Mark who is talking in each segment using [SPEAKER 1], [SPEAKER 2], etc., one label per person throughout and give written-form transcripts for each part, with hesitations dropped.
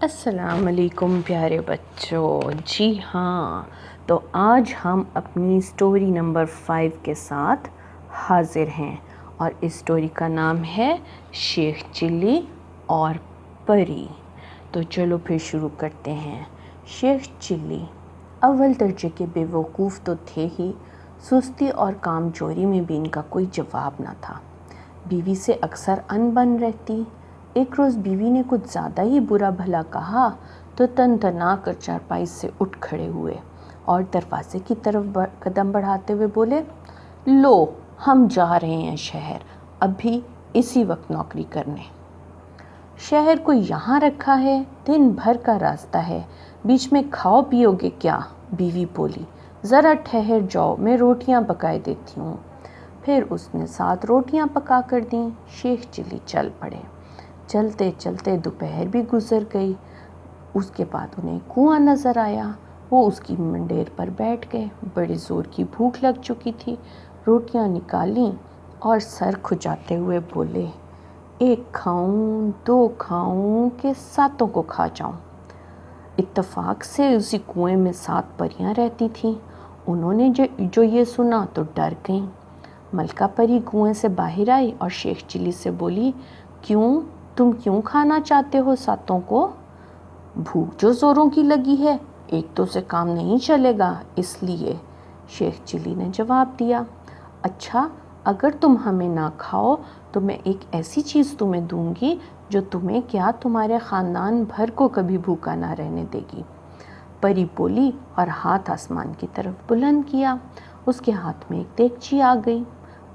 [SPEAKER 1] السلام علیکم پیارے بچوں، جی ہاں، تو آج ہم اپنی سٹوری نمبر 5 کے ساتھ حاضر ہیں اور اس سٹوری کا نام ہے شیخ چلی اور پری۔ تو چلو پھر شروع کرتے ہیں۔ شیخ چلی اول درجے کے بے وقوف تو تھے ہی، سستی اور کام چوری میں بھی ان کا کوئی جواب نہ تھا۔ بیوی سے اکثر ان بن رہتی۔ ایک روز بیوی نے کچھ زیادہ ہی برا بھلا کہا تو تنتنا کر چارپائی سے اٹھ کھڑے ہوئے اور دروازے کی طرف قدم بڑھاتے ہوئے بولے، لو ہم جا رہے ہیں شہر، ابھی اسی وقت نوکری کرنے۔ شہر کو یہاں رکھا ہے، دن بھر کا راستہ ہے، بیچ میں کھاؤ پیو گے کیا؟ بیوی بولی، ذرا ٹھہر جاؤ، میں روٹیاں پکائے دیتی ہوں۔ پھر اس نے 7 روٹیاں پکا کر دیں۔ شیخ چلی چل پڑے۔ چلتے چلتے دوپہر بھی گزر گئی۔ اس کے بعد انہیں کنواں نظر آیا۔ وہ اس کی منڈیر پر بیٹھ گئے۔ بڑے زور کی بھوک لگ چکی تھی۔ روٹیاں نکالیں اور سر کھجاتے ہوئے بولے، 1 کھاؤں 2 کھاؤں کہ 7 کو کھا جاؤں۔ اتفاق سے اسی کنویں میں 7 پریاں رہتی تھیں۔ انہوں نے جو یہ سنا تو ڈر گئیں۔ ملکہ پری کنویں سے باہر آئی اور شیخ چلی سے بولی، تم کیوں کھانا چاہتے ہو 7 کو؟ بھوک جو زوروں کی لگی ہے، 1 سے کام نہیں چلے گا، اس لیے۔ شیخ چلی نے جواب دیا، اچھا اگر تم ہمیں نہ کھاؤ تو میں ایک ایسی چیز تمہیں دوں گی جو تمہیں کیا تمہارے خاندان بھر کو کبھی بھوکا نہ رہنے دے گی۔ پری بولی اور ہاتھ آسمان کی طرف بلند کیا۔ اس کے ہاتھ میں ایک دیگچی آ گئی۔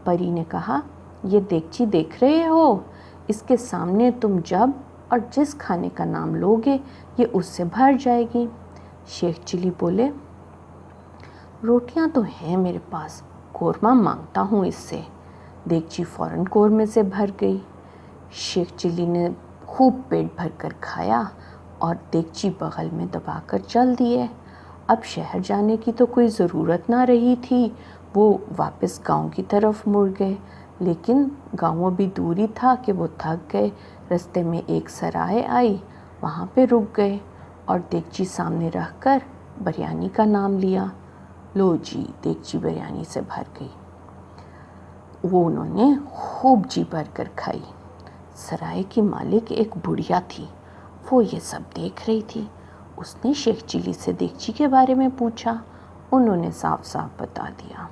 [SPEAKER 1] پری نے کہا، یہ دیگچی دیکھ رہے ہو؟ اس کے سامنے تم جب اور جس کھانے کا نام لوگے یہ اس سے بھر جائے گی۔ شیخ چلی بولے، روٹیاں تو ہیں میرے پاس، قورمہ مانگتا ہوں اس سے۔ دیگچی فوراً قورمے سے بھر گئی۔ شیخ چلی نے خوب پیٹ بھر کر کھایا اور دیگچی بغل میں دبا کر چل دیے۔ اب شہر جانے کی تو کوئی ضرورت نہ رہی تھی۔ وہ واپس گاؤں کی طرف مڑ گئے، لیکن گاؤں ابھی دور ہی تھا کہ وہ تھک گئے۔ رستے میں ایک سرائے آئی، وہاں پہ رک گئے اور دیگچی سامنے رکھ کر بریانی کا نام لیا۔ لو جی، دیگچی بریانی سے بھر گئی۔ وہ انہوں نے خوب جی بھر کر کھائی۔ سرائے کی مالک ایک بڑھیا تھی، وہ یہ سب دیکھ رہی تھی۔ اس نے شیخ چلی سے دیگچی کے بارے میں پوچھا۔ انہوں نے صاف صاف بتا دیا۔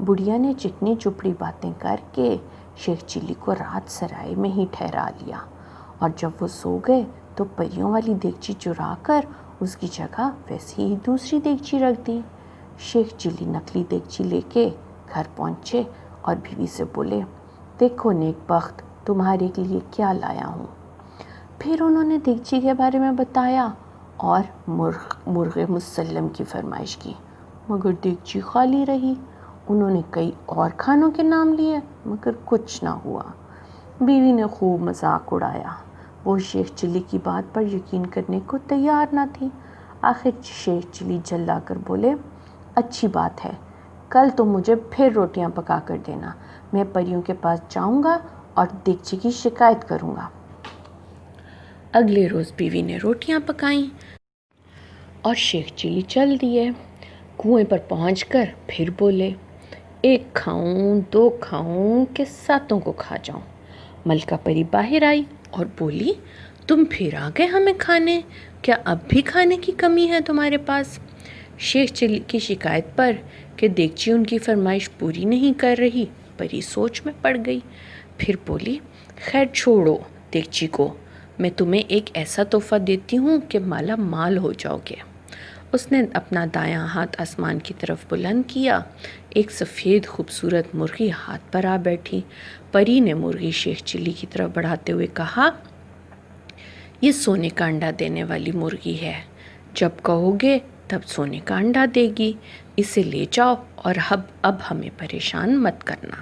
[SPEAKER 1] بڑھیا نے چکنی چپڑی باتیں کر کے شیخ چلی کو رات سرائے میں ہی ٹھہرا لیا، اور جب وہ سو گئے تو پریوں والی دیگچی چرا کر اس کی جگہ ویسی ہی دوسری دیگچی رکھ دی۔ شیخ چلی نقلی دیگچی لے کے گھر پہنچے اور بیوی سے بولے، دیکھو نیک بخت، تمہارے لیے کیا لایا ہوں۔ پھر انہوں نے دیگچی کے بارے میں بتایا اور مرغ مسلم کی فرمائش کی، مگر دیگچی خالی رہی۔ انہوں نے کئی اور کھانوں کے نام لیے مگر کچھ نہ ہوا۔ بیوی نے خوب مذاق اڑایا۔ وہ شیخ چلی کی بات پر یقین کرنے کو تیار نہ تھی۔ آخر شیخ چلی جلا کر بولے، اچھی بات ہے، کل تم مجھے پھر روٹیاں پکا کر دینا، میں پریوں کے پاس جاؤں گا اور دیگچی کی شکایت کروں گا۔ اگلے روز بیوی نے روٹیاں پکائیں اور شیخ چلی چل دیے۔ کنویں پر پہنچ کر پھر بولے، 1 کھاؤں 2 کھاؤں کہ 7 کو کھا جاؤں۔ ملکہ پری باہر آئی اور بولی، تم پھر آ گئے ہمیں کھانے، کیا اب بھی کھانے کی کمی ہے تمہارے پاس؟ شیخ چلی کی شکایت پر کہ دیگچی ان کی فرمائش پوری نہیں کر رہی، پری سوچ میں پڑ گئی۔ پھر بولی، خیر چھوڑو دیگچی کو، میں تمہیں ایک ایسا تحفہ دیتی ہوں کہ مالا مال ہو جاؤ گے۔ اس نے اپنا دایاں ہاتھ آسمان کی طرف بلند کیا۔ ایک سفید خوبصورت مرغی ہاتھ پر آ بیٹھی۔ پری نے مرغی شیخ چلی کی طرف بڑھاتے ہوئے کہا، یہ سونے کا انڈا دینے والی مرغی ہے، جب کہو گے تب سونے کا انڈا دے گی، اسے لے جاؤ اور اب ہمیں پریشان مت کرنا۔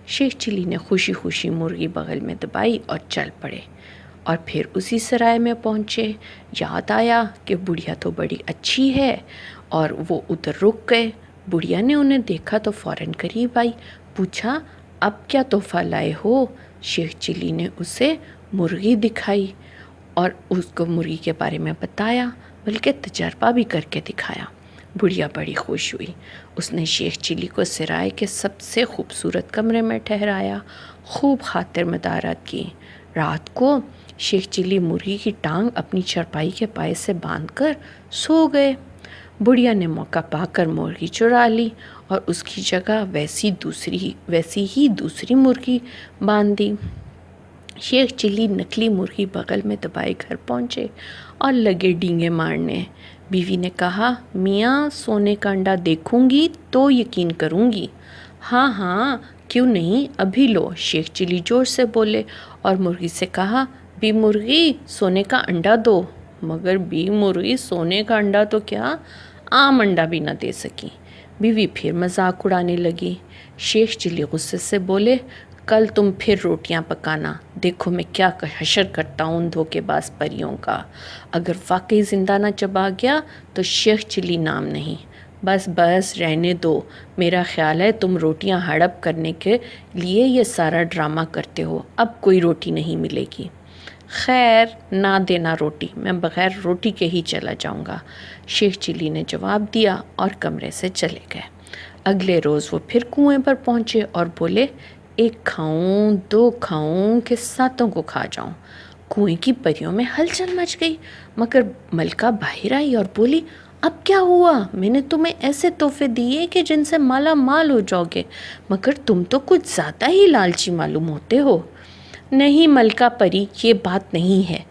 [SPEAKER 1] شیخ چلی نے خوشی خوشی مرغی بغل میں دبائی اور چل پڑے اور پھر اسی سرائے میں پہنچے۔ یاد آیا کہ بڑھیا تو بڑی اچھی ہے اور وہ ادھر رک گئے۔ بڑھیا نے انہیں دیکھا تو فوراً قریب آئی، پوچھا، اب کیا تحفہ لائے ہو؟ شیخ چلی نے اسے مرغی دکھائی اور اس کو مرغی کے بارے میں بتایا، بلکہ تجربہ بھی کر کے دکھایا۔ بڑھیا بڑی خوش ہوئی۔ اس نے شیخ چلی کو سرائے کے سب سے خوبصورت کمرے میں ٹھہرایا، خوب خاطر مدارات کی۔ رات کو شیخ چلی مرغی کی ٹانگ اپنی چرپائی کے پائے سے باندھ کر سو گئے۔ بڑھیا نے موقع پا کر مرغی چرا لی اور اس کی جگہ ویسی ہی دوسری مرغی باندھ دی۔ شیخ چلی نکلی مرغی بغل میں دبائے گھر پہنچے اور لگے ڈینگے مارنے۔ بیوی نے کہا، میاں سونے کا انڈا دیکھوں گی تو یقین کروں گی۔ ہاں ہاں کیوں نہیں، ابھی لو، شیخ چلی زور سے بولے اور مرغی سے کہا، بی مرغی سونے کا انڈا دو۔ مگر بی مرغی سونے کا انڈا تو کیا، عام انڈا بھی نہ دے سکی۔ بیوی پھر مذاق اڑانے لگی۔ شیخ چلی غصے سے بولے، کل تم پھر روٹیاں پکانا، دیکھو میں کیا حشر کرتا ہوں ان دھوکے باز پریوں کا۔ اگر واقعی زندہ نہ چبا گیا تو شیخ چلی نام نہیں۔ بس رہنے دو، میرا خیال ہے تم روٹیاں ہڑپ کرنے کے لیے یہ سارا ڈرامہ کرتے ہو، اب کوئی روٹی نہیں ملے گی۔ خیر نہ دینا روٹی، میں بغیر روٹی کے ہی چلا جاؤں گا، شیخ چلی نے جواب دیا اور کمرے سے چلے گئے۔ اگلے روز وہ پھر کنویں پر پہنچے اور بولے، ایک کھاؤں، دو کھاؤں کہ ساتوں کو کھا جاؤں۔ کنویں کی پریوں میں ہلچل مچ گئی، مگر ملکہ باہر آئی اور بولی، اب کیا ہوا؟ میں نے تمہیں ایسے تحفے دیے کہ جن سے مالا مال ہو جاؤ گے، مگر تم تو کچھ زیادہ ہی لالچی معلوم ہوتے ہو۔ نہیں ملکہ پری، یہ بات نہیں ہے،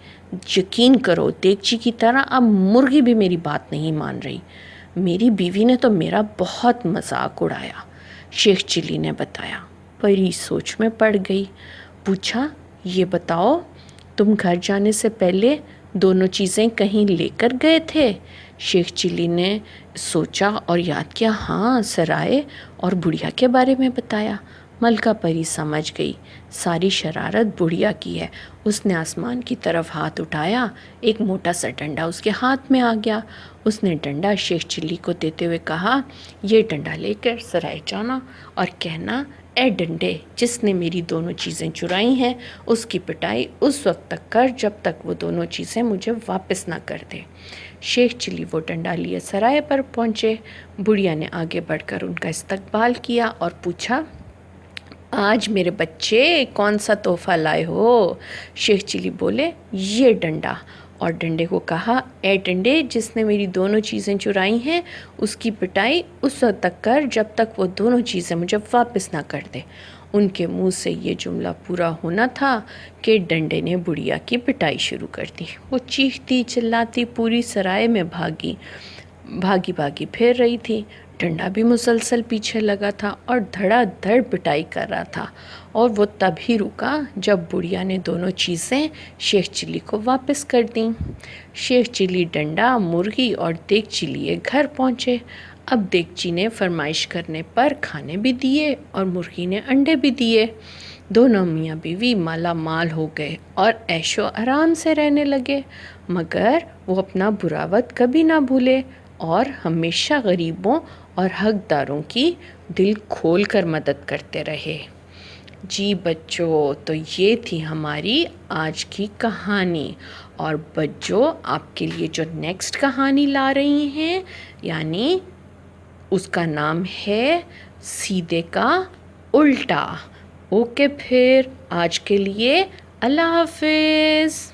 [SPEAKER 1] یقین کرو دیگچی کی طرح اب مرغی بھی میری بات نہیں مان رہی۔ میری بیوی نے تو میرا بہت مذاق اڑایا، شیخ چلی نے بتایا۔ پری سوچ میں پڑ گئی، پوچھا، یہ بتاؤ تم گھر جانے سے پہلے دونوں چیزیں کہیں لے کر گئے تھے؟ شیخ چلی نے سوچا اور یاد کیا، ہاں سرائے اور بڑھیا کے بارے میں بتایا۔ ملکہ پری سمجھ گئی ساری شرارت بڑھیا کی ہے۔ اس نے آسمان کی طرف ہاتھ اٹھایا، ایک موٹا سا ڈنڈا اس کے ہاتھ میں آ گیا۔ اس نے ڈنڈا شیخ چلی کو دیتے ہوئے کہا، یہ ڈنڈا لے کر سرائے جانا اور کہنا، اے ڈنڈے، جس نے میری دونوں چیزیں چرائی ہیں اس کی پٹائی اس وقت تک کر جب تک وہ دونوں چیزیں مجھے واپس نہ کر دے۔ شیخ چلی وہ ڈنڈا لیے سرائے پر پہنچے۔ بڑھیا نے آگے بڑھ کر ان کا استقبال کیا اور پوچھا، آج میرے بچے کون سا تحفہ لائے ہو؟ شیخ چلی بولے، یہ ڈنڈا، اور ڈنڈے کو کہا، اے ڈنڈے، جس نے میری دونوں چیزیں چرائی ہیں اس کی پٹائی اس وقت تک کر جب تک وہ دونوں چیزیں مجھے واپس نہ کر دے۔ ان کے منہ سے یہ جملہ پورا ہونا تھا کہ ڈنڈے نے بڑھیا کی پٹائی شروع کر دی۔ وہ چیختی چلاتی پوری سرائے میں بھاگی پھر رہی تھی۔ ڈنڈا بھی مسلسل پیچھے لگا تھا اور دھڑا دھڑ پٹائی کر رہا تھا، اور وہ تب ہی رکا جب بڑھیا نے دونوں چیزیں شیخ چلی کو واپس کر دیں۔ شیخ چلی ڈنڈا، مرغی اور دیگچی لیے گھر پہنچے۔ اب دیگچی نے فرمائش کرنے پر کھانے بھی دیے اور مرغی نے انڈے بھی دیے۔ دونوں میاں بیوی مالا مال ہو گئے اور عیش و آرام سے رہنے لگے، مگر وہ اپنا برا وقت کبھی نہ بھولے اور ہمیشہ غریبوں اور حقداروں کی دل کھول کر مدد کرتے رہے۔ جی بچوں، تو یہ تھی ہماری آج کی کہانی، اور بچوں آپ کے لیے جو نیکسٹ کہانی لا رہی ہیں، یعنی اس کا نام ہے سیدھے کا الٹا۔ اوکے پھر آج کے لیے اللہ حافظ۔